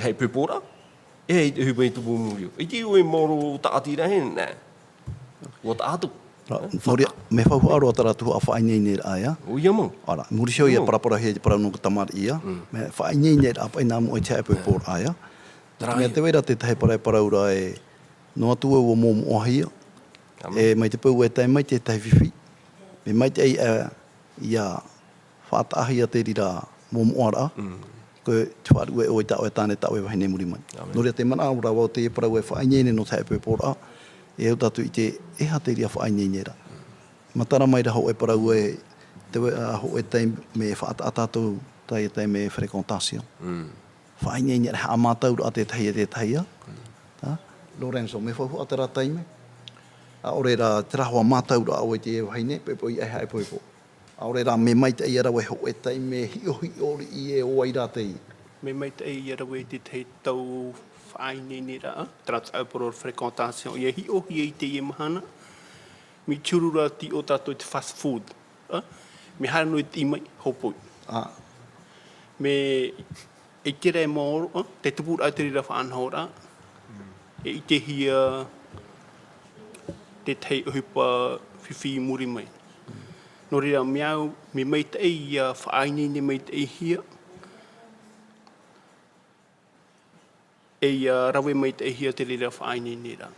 hei pūpura, e te hupai tupu murio. I te ue moro ta atira he, nē. Ua ta atu. Moria, me whauhu aro atara tuhu a whainei nei a ia. O ia mau. Ara, murisio ia parapara he te parau no tamari ia. Me whainei nei a paina mo e te haipu por a ia. Mea te weira te tahe parau ra e no atua ua mō mo ahia. E mai te pau e tai mai te tahe whiwhi. Me mai te ei ia whaatahia te rira mō mo ara. Ko te wharu e oi tau e tāne tau e wahine muri mai. Noria te mana aura wau te parau e whainei no te haipu por a. E au tatu i te eha te ria whainei nera. Matara mai raho e parau e te ho e teim me whaatatatou tai e teim me frequentation. Whainei nera ha amatauru a te tahia. Lorenzo, me whahu atara teime. A ore ra te raho amatauru a oi te e wahine, pepo i eha e poipo. A ore ra me mai te iara we ho e teim me hi ori i e o aira te i. Me mai te iara we te te tau whaine nera, trans au por frequentation. Ia hi i te i mahana, mi churura ti o tato te fast food. Me hara no i te imai, hopoi. Me e kere e moro, te tupura te rira whanhora, e i te hia te tei uhipa whiwhi muri mai. No rira miau, me mai te ia whaine ne mai te hia, e rawe mai te hia te rira whaine nera.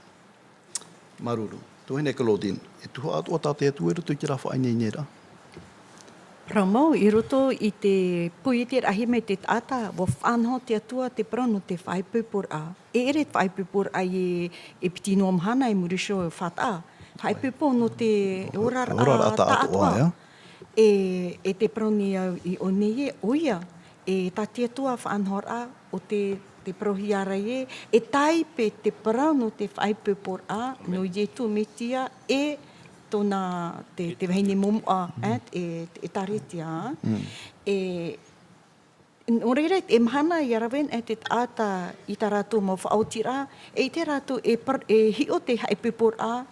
Maruru, tuhine Claudine, e tuha atua tāte atu e rutu i te ra whaine nera? Ramau, i roto i te pui te rahi mai te tata, wa whanho te atua te prono te whaipupur a. E ere te whaipupur a e piti no amhana i murisho whata. Whaipupur no te orar a ta atua. E te proni au i o nei oia. E ta te atua whanhor a o te prohiara e taipe te prono te whaipupur a no i tu metia e tōna te wahine momoa, e taretia. O reira, e mahana i arawen e te ata i ta rātou mau whaotira, e te rātou e hio te haipupur a,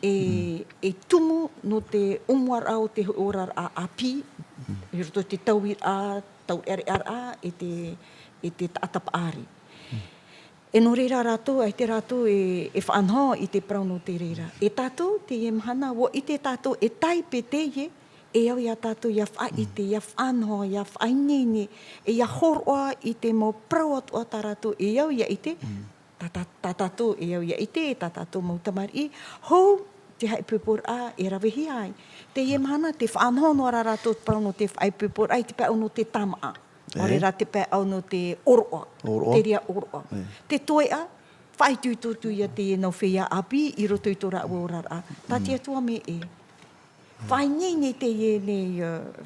e tumu no te umuara o te orar a api, i roto te tauir a, tau ere a, e te atapaari. E no reira rātou, e te rātou e whanho i te prauno te reira. E tātou, te e mahana, wo i te tātou e taipe te e au ia tātou ia whaite, ia whanho, ia whainene, e ia horoa i te mo prau atua tā rātou e au ia i te, tā tātou e au ia i te, tā tātou mau tamari, hou te haipupur a e rawehi ai. Te e mahana, te whanho no ara rātou prauno te haipupur ai, te pēo no te tama. Ore rā te pē au no te oroa, te ria oroa. Te toe a, whai tūtutu ia te e nau whea api, i roto i tō rā uorar a. Tā te atua me e. Whai nei ne te e nei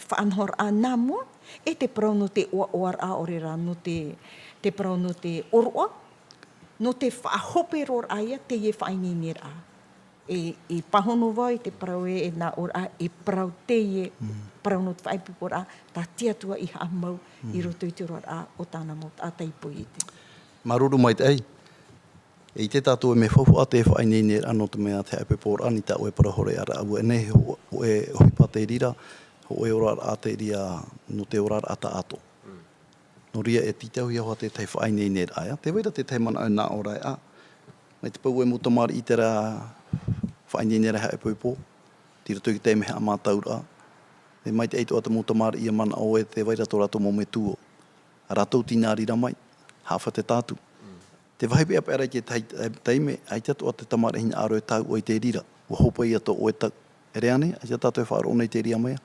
whanhor a nā mua, e te parau no te oar a ore rā, no te parau no te oroa, no te whahope ror a ia, te e whai nei nera a. E pahono wai te parau e nā ora a, e parau te e parau no te whaipupor a, tā te atua i hamau i roto i te roar a o tāna mo a taipo i te. Maruru mai te ei. E i te tātou e me whauhu a te whainei nera no te mea te haipupor a, ni tā ue parahore ara au e nei o e ohipa te rira, ho e ora a te ria no te ora ata ato. No ria e titau ia hoa te tei whaai nei nei aia. Te weira te tei mana nā ora e a. Mai te pau e mutamari i te rā whaai nei nei reha e puipo. Tira tui ki te meha a mātaura. E mai te eitu ata mutamari ia mana o e te weira tō rato mo me tuo. A ratou tina rira mai. Hawha te tātu. Te wahipi apa era ki teime, ai tatu o te tamara hina aro e tau o i te rira. Ua hopa ia tō o e tau. E rea ne, ai tātou e whaaro nei te ria mea.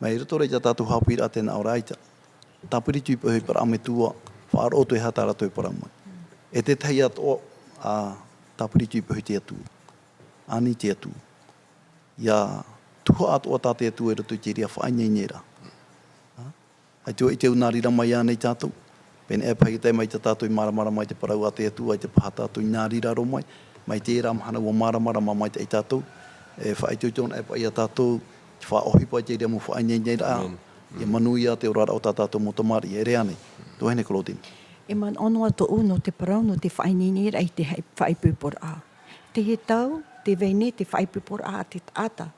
Mai rito rei tātou Haapiiraa tēnā ora aita. Tāpiri tui pahui para ame tua, whaaro o tui hata rato e para mai. E te tei ato a tāpiri tui pahui te atu. Ani te atu. Ia tuha ato a tāte atu e rato i te ria whaai nei nera. Ai tua i te unarira mai anei tātou. Pene e pahi te mai te tātou i maramara mai te parau a te atu, ai te paha tātou i nārira ro mai. Mai te era mahana ua maramara mai te i tātou. E whaai tui tōna e pai a tātou, te wha ohi pai te rea mo whaai nei nei raa. Ia manu ia te orara o tātou mo tamari, e rea nei. Tō hene Claudine. E man ono ato uno te parau no te whainini ai te whaipupor a. Te he tau, te vene te whaipupor a te ata.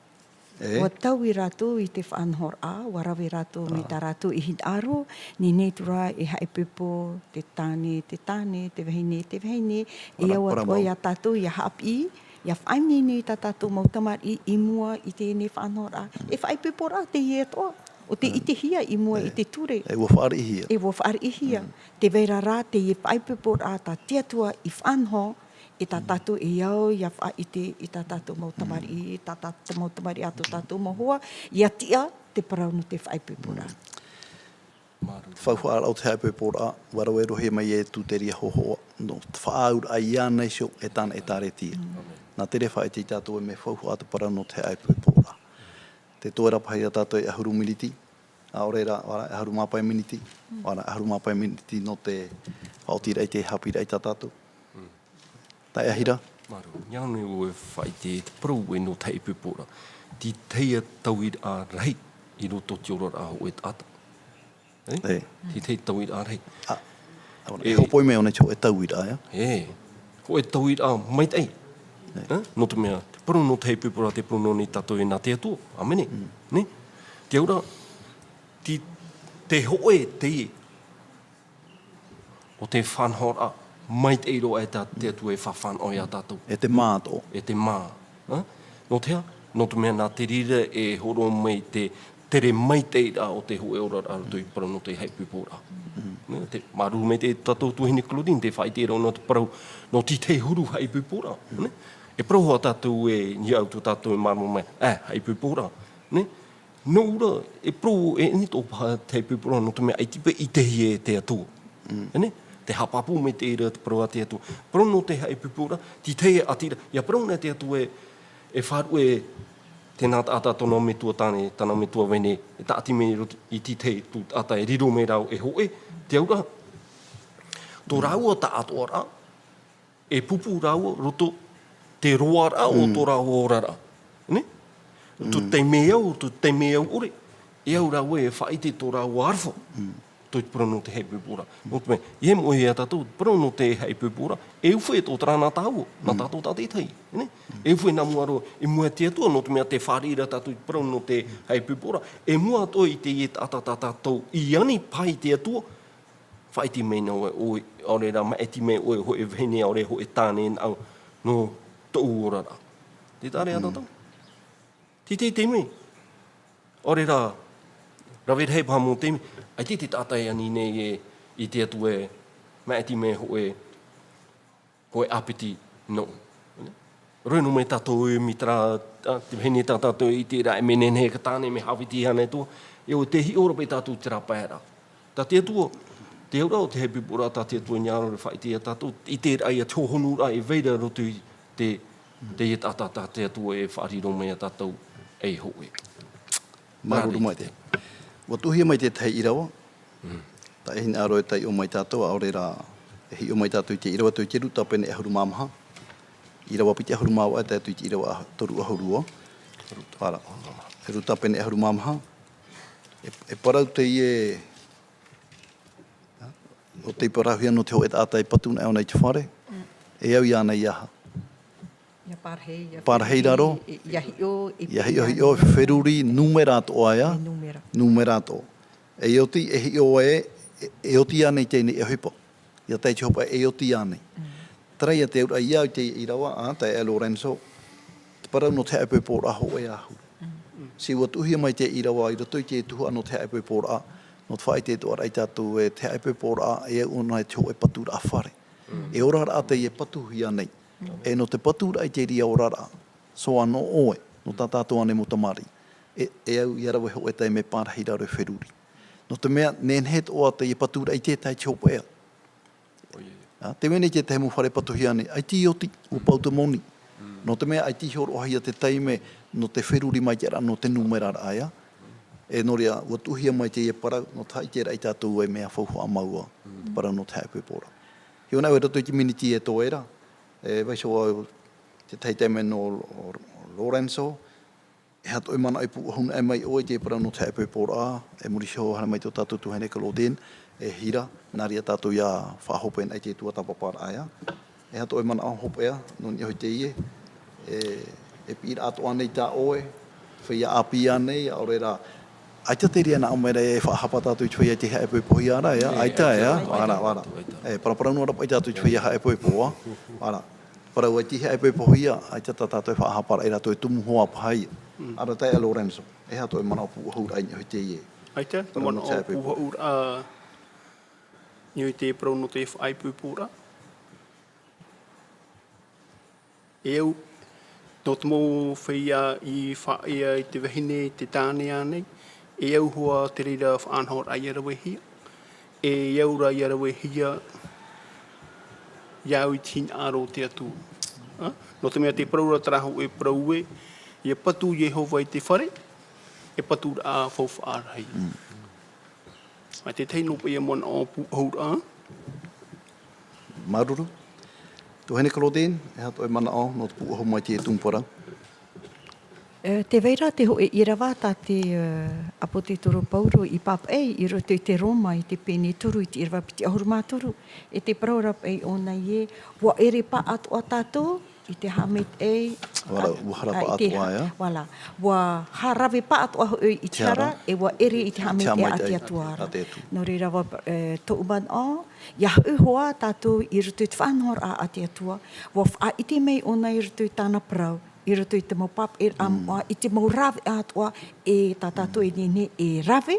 Wa tau i rātou i te whanhor a, wa rawe rātou me tā rātou i hin aro, ni netura e haipupo, te tāne, te vehine, e au atua i a tātou i a hapi, i a whainini i tā tātou mautamari i mua i te ne whanhor a. E whaipupor a te i atoa. O te ite hia i mua i te ture. E ua whaari i hia. E ua whaari i hia. Te veira rā te i whaipupor a tā tiatua i whanho, i tā tātou e iau, i a wha i tā tātou mautamari, i tā tātou mautamari ato tātou mahua, i a tia te parau no te whaipupor a. Whauwhaara au te haipupor a, warau e rohe mai e tu te ria hohoa. No, whaaur a ia nei sio e tāna e tāre tia. Nā tere whae te tātou e me whauwha atu parau no te haipupor a. Te tōera pahi a tātou e ahuru miniti, a oreira, wara, e ahuru māpai miniti, wara, ahuru māpai miniti no te whaotira i te Haapiiraa i tā tātou. Tai ahira? Maru, nyāne o e whai te parau e no tei pupora. Ti teia tauir a rei i roto te orora a o e tata. Ti tei tauir a rei. E hopoi mea o nei tō e tauir a, Ko e tauir a mai tei. No te mea, te parau no tei pupora te parau no ni tato e nā te atua. Amene. Ne? Te aura, te hoe tei o te whanhor a mai te iro e te atu e whawhan o ia tātou. E te māto. E te mā. No te ha, no te mea nā te rira e horo mai te tere mai te ira o te hoe ora ara tui parau no te haipupora. Te maru me te tātou tuhine Claudine, te whai te ira o no te parau no ti te huru haipupora. E parau hoa tātou e niau tu tātou e maramo mai, haipupora. No ura, e parau e ni tō paha te haipupora no te mea ai tipe i te hi e te atua. Te hapapu me te ira te parau a te atu. Parau no te haipupora, ti teia atira. Ia parau na te atu e wharu e tēnā ata tōna me tua tāne, tāna me tua wene, e tāti me i ti te tu ata e riro me rau e hoe, te aura. Tō raua ta ato ara, e pupu raua roto te roa ra o tō raua ora ra. Tu te meau, ore. E au raua e whaite tō raua arfo. Toi parau no te haipupora. No te mea, ie mo hea tātou, parau no te haipupora, e uwhe tō tara nā tāua, nā tātou tā te tai. E uwhe nā muaro, e mua te atua, no te mea te wharira tātou, parau no te haipupora, e mua atua i te iet ata tātou, i ani pai te atua, whaiti mei nā oe, ore rā, maeti mei oe, hoe vene, ore hoe tāne, no tō ora rā. Te tāre a tātou? Ti te mei. Ore rā, rawe hei paha mō te mei, ai te tātai ani nei i te atu e maeti me hoe apiti no. Roi no me tātou e mitra, te hene tātou i te rai menen he katāne me hawiti hane tō, e o te hi ora pe tātou te rapaera. Tā te atua, te aura o te haipupora, tā te atua nyāro re whai te tātou, i te rai a tōhonu rai e veira roto i te tata tā te atua e whariro mea tātou e hoe. Maruru mai te. Wa tuhia mai te tei irawa. Ta e hina aro e tei o mai tātou, a ore rā e hi o mai tātou i te irawa tui te ruta pene e ahuru māmaha. Irawa piti ahuru māwa e tētui te irawa toru ahurua. Para. E ruta pene e ahuru māmaha. E parau te i e... O te parau hia no te ho e tātai patuna e o nei te whare. E au ia nei aha. Parhei raro. Iahi o wheruri numerato aia. Numerato. E oti e hi o e oti anei teine e hipo. Ia tai te hopa e oti anei. Trai a te ura ia te irawa a tai e Lorenzo. Te parau no te ape por aho e ahu. Si wa tuhia mai te irawa i rato i te tuhu ano te ape por a. No te whai te tuara i tātou e te ape por a e una e te ho e patura a whare. E orara a te e patuhi anei. E no te patura i te ria orara. So ano oe. No tā tātou ane mo tamari. E au i arawe ho e tai me pārahi raro wheruri. No te mea, nen het o te i patura i te tai te hopa ea. Te wene te te mu whare patuhi ane. Ai ti oti o pauta moni. No te mea, ai ti horo ahia te taime no te wheruri mai te ara no te numerara aia. E no rea, ua tuhia mai te e parau, no tai te rei tātou e mea whauhua maua. Parau no te hape pora. Heo nau e rato i ki miniti e tō era. E waiso te teiteme no Lorenzo. E hato e mana ai puhuna e mai oe te parau no te hape pora. E muri shio hana mai tō tātou tuhene ka loden. E hira, nari a tātou ia whahopen ai te tua tapapara aia. E hato e mana au hopea, no ni hoi te ie. E pira ato anei tā oe. Whia api anei, a orera. Aita te ria na omere e whahapa tātou i tuia te hae pui pohi ara, ea? Aita, ea? Wara. E paraparau nua rapa i tātou i tuia hae pui poa. Wara. Parau ai ti hae pui pohi a, aita tātou i whahapara i rato i tumu hoa pahai. Ara tai a Lorenzo. E hato e mana pu hura ai hoi te ie. Aita, mana pu hura ni hoi te parau no te whai pui pura. Eu, no te mō whia i whaia i te wahine, te tāne anei. E au hua te reira whaanhor ai arawe hia. E aura ai arawe hia iau i tin aro te atu. No te mea te praura tarahu e praue, i patu Jehova i te whare, e patu a whauwhaarahai. Mai te teino pe e mon o puhaura. Maruru. Tuhene Kalodin, e hato e mana o, no te puhau mai te tumpara. Te weira te ho e irawa tā te apo te toro pauro i papai i roto i te Roma i te pene turu i te irawa piti ahuruma turu. E te praurap ei ona i e, wa ere pa atu a tātou i te hamet ei. Wala, uharapa atu aia. Wala, wa harawe pa atu aho i tiara e wa ere i te hamet e ati atu ara. No re rawa to uman o, ia hoa tātou i roto i te whanhor a ati atua, wa wha ite mei ona i roto i tāna prau. I roto i te mau pap e amoa, i te mau rawe atua e tātātou e nene e rawe,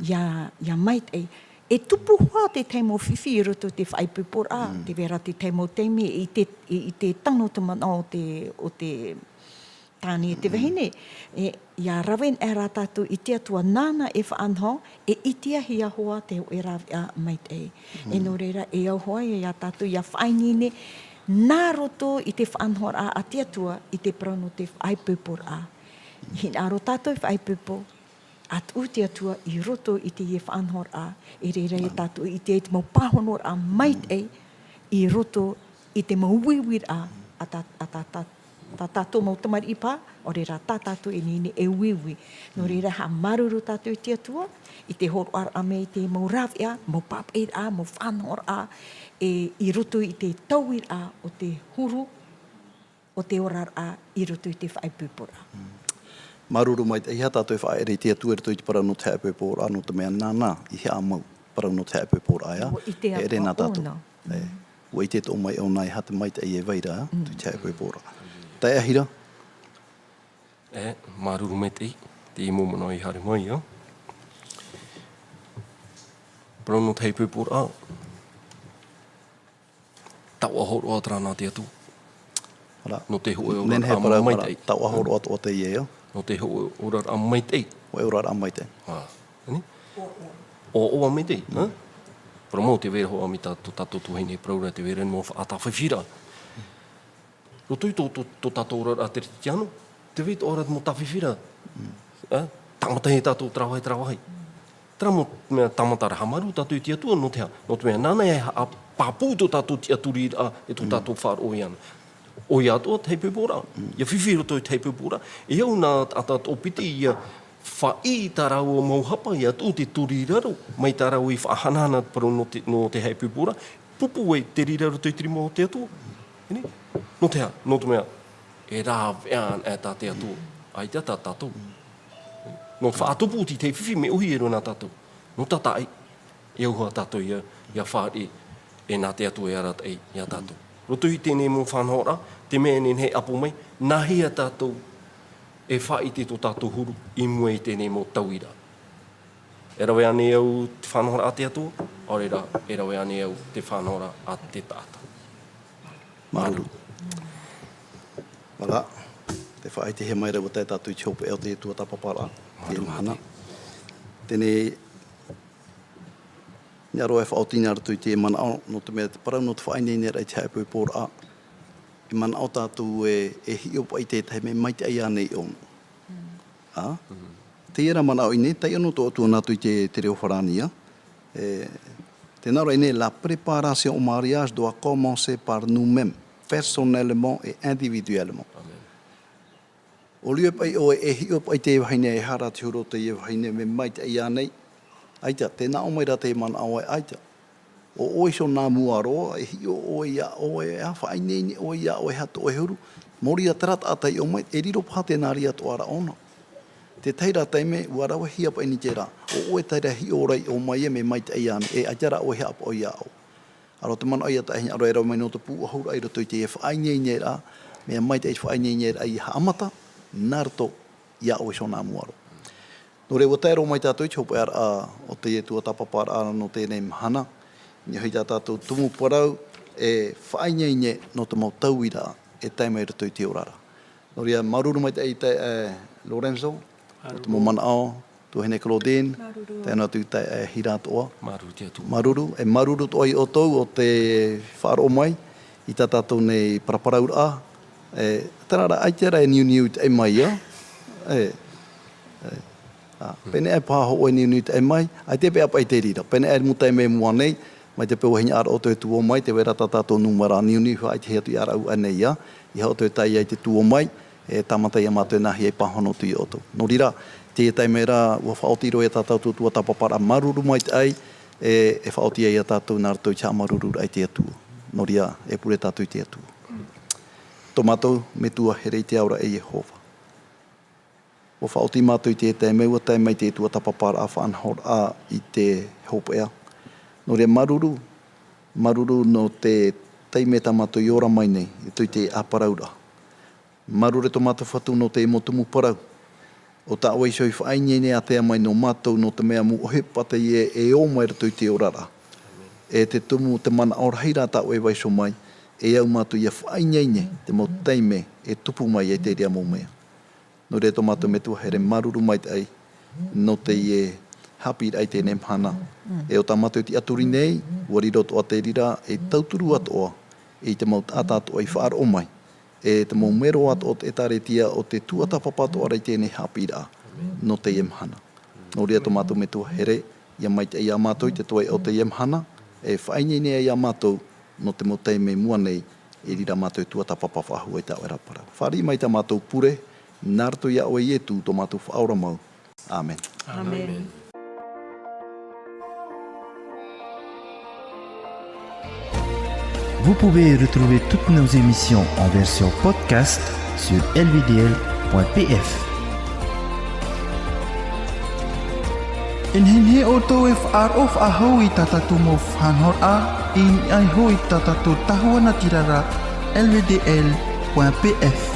ia mait e. E tupu hoa te teimo whiwhi i roto te whaipupor a, te vera te teimo teime i te tano te mana o te tāne e te wahine. Ia rawen e rā tātou i te atua nāna e whaanho, e itia hia hoa te o e rawe a mait e. E no reira e au hoa ia tātou ia whainine, nā roto i te whaanhor a ati atua i te prano te whaipupor a. Hina aro tātou i whaipupo, at uti atua i roto i te ie whaanhor a, e reira e tātou i te mau pāhonor a mait e, i roto i te mau wiwir a tātou mau tamari ipa, o reira tātou e nene e wiwi. No reira ha maruru tātou i te atua, i te horo ar a me i te mau rawi a, mau papeir a, mau whaanhor a, i roto i te tauir a o te huru, o te orar a, i roto i te whaipupora. Maruru mai, e hea tātou e whaere te atua roto i te parau no te haipupora, no te mea nāna, i hea mau parau no te haipupora aia. I te atua ona. Ua i te tō mai o nai hata mai te e veira, tu te haipupora. Tai ahira? Maruru mai te momono i hare mai, parau no te haipupora, tau ahoro atra nā te atu. No te hoe ora a mai tei. Tau ahoro atu o te iea. No te hoe ora a mai tei. Hoe ora a mai tei. O a mai tei. Para mō te vera hoa mi tātou tuhine praura te vera mō whaata whaiwhira. Roto i tō tātou ora a te tiano. Te veit ora mō tawhiwhira. Tamata he tātou trawai. Tara mō mea tamatara hamaru tātou i te atua no te ha. No te mea nāna e a pāpū tō tātou te aturi a e tō tātou whār o iana. O ia toa teipupura. Ia whiwhi roto i teipupura. E au nā atat o piti ia whai tā rau o mauhapa ia tō te turi raro. Mai tā rau i whahanana paru no te heipupura. Pupu e te riraro te trimo o te atua. No te ha, no te mea. e rā vean e tā te atu, ai te tātou. No whaatupu ti te whiwhi me uhi e rona tātou. No tatai, e uhua tātou ia whaari e nā te atu e arat ei ia tātou. Roto i tēnei mō whanhora, te mea nen hei apu mai, nahi a tātou e whai te tō tātou huru i mua i tēnei mō tauira. E rawe ane au te whanhora a te atua, orera e rawe ane au te whanhora a te tāta. Maruru. Wala, te whaai te he mai rau tai tātou i tiope eo te tua tapapara. Maru hana. Tēnei, nia roe whaotina ratu i te manao, no te mea te parau no te whaai nei nera i te haipoi pōra a. I manao tātou e hiopa i te tahi me mai te ai anei onu. Te era manao i ne, tai anu tō atua nātu i te reo wharania. Te naro i ne, la préparation au mariage doit commencer par nous-mêmes, personnellement et individuellement. O liu pai o e hio pai te waine e hara te huro te waine me mai te ia nei. Aita, tēnā o mai ra te mana o e aita. O oiso nā mua roa, e hio o ia o e a whaineni o ia o e hato o e huru. Mori a tarat atai o mai, e riro pā tēnā ria to ara ona. Te teira teime, ua rawa hia pai ni te rā. O e teira hi o rei o mai e me mai te ia nei, e aitara o hea o ia o. Aro te mana ai ata e aro e rau mai no te pū ahura ai rato i te e whaineni rā, me mai te e whaineni rā i haamata, nārto ia o iso nā muaro. Nō rewa tēro mai tātou i te hopa ara o te e tua tapapara ara no tēnei mahana. Ni hoi tātou tumu parau e whainene no te mau tauira e teimei rato i te orara. Nō rea maruru mai te e te Lorenzo, o te mo manao, tuhene Claudine, tēnā tu te hira toa. Maruru te atu. Maruru, e maruru toa i o tau o te whaaro mai, i tā tātou nei paraparaura a. Tēnā ra aitera e niu te e mai ia. Pene e pāho o e niu te e mai, ai te pēa pai te rira. Pene e mutai me mua nei, mai te pēo hinya ara o te tuo mai, te wera tātou numara niu ai te heatu i ara u anei ia. I hao te tai ai te tuo mai, e tamata ia mātou nahi e pāhono tu i o tau. Nō rira, te tai me rā, ua whaotiro e tātou tua tapapara maruru mai te ai, e whaotia i a tātou nāra tau tia maruru ai te atua. Nō rira, e pure tātou te atua. Tō mātou me tua here i te aura e Jehova. O whaoti mātou i te meua tai mai te tua tapapara a whanhor a i te hopa ea. Nō rea maruru no te taimeta mātou i ora mai nei, i tui te aparaura. Marure tō mātou whatu no te motumu parau. O tā oiso i whainene a tea mai no mātou no te mea mu ohe pata i e o mai rato i te orara. E te tumu te mana orahira tā oe waiso mai, e au mātou ia whainene te mo teime e tupu mai e te rea mō mea. No re tō mātou me tua here maruru mai te ai, no te i e Haapiiraa ai tēnei mhana. E o tā mātou ti aturi nei, wariro toa te rira, e tauturu atoa, e te mau tātātoa i whaar o mai. E te mau mero ato o te taretia o te tuatapapato arai tēnei Haapiiraa, no te i mhana. No re tō mātou me tua here, ia mai te ia mātou i te toa o te i mhana, e whainene ia mātou, no te mo teime mua nei, e rira mātou tuatapapawahu e tā wera para. Whari mai tā mātou pure, nārto ia o e ietu tō mātou whaora mau. Amen. Amen. Vous pouvez retrouver toutes nos émissions en version podcast sur lvdl.pf. In hinhe o tō e whaar of a hau i tatatu mo whanhor a, in ai hoi tatatu tahua na tirara lvdl.pf.